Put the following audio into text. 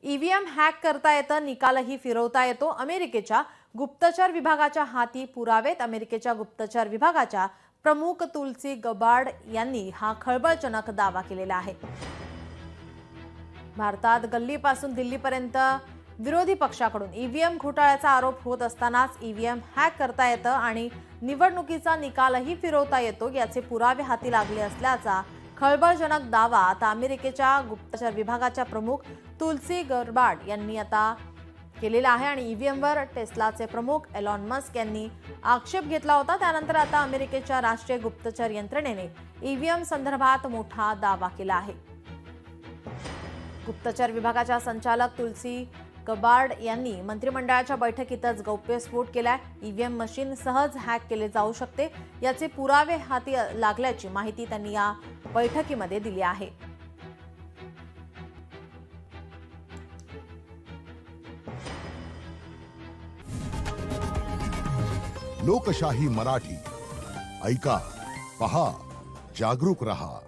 EVM hack करता येतं, निकालही फिरवता येतो। अमेरिकेच्या गुप्तचर विभागाच्या हाती पुरावेत। अमेरिकेच्या गुप्तचर विभागाच्या प्रमुख तुलसी गबार्ड यांनी हा खळबळजनक दावा केलेला आहे। भारतात गल्लीपासून दिल्लीपर्यंत विरोधी पक्षाकडून ईव्हीएम घोटाळ्याचा आरोप होत असतानाच ईव्हीएम हॅक करता येतं आणि निवडणुकीचा निकालही फिरवता येतो याचे पुरावे हाती लागले असल्याचा खळबळजनक दावा आता अमेरिकेच्या गुप्तचर विभागाच्या प्रमुख तुलसी गबार्ड यांनी आता केलेला आहे। आणि ईव्हीएमवर टेस्लाचे प्रमुख एलॉन मस्क यांनी आक्षेप घेतला होता। त्यानंतर आता अमेरिकेच्या राष्ट्रीय गुप्तचर यंत्रणेने ईव्हीएम संदर्भात मोठा दावा केला आहे। गुप्तचर विभागाच्या संचालक तुलसी गबार्ड यांनी मंत्रिमंडळाच्या बैठकीतच गौप्यस्फोट केलाय। ईव्हीएम मशीन सहज हॅक केले जाऊ शकते याचे पुरावे हाती लागल्याची माहिती त्यांनी या बैठकीमध्ये दिली आहे। लोकशाही मराठी ऐका, पहा, जागरूक रहा।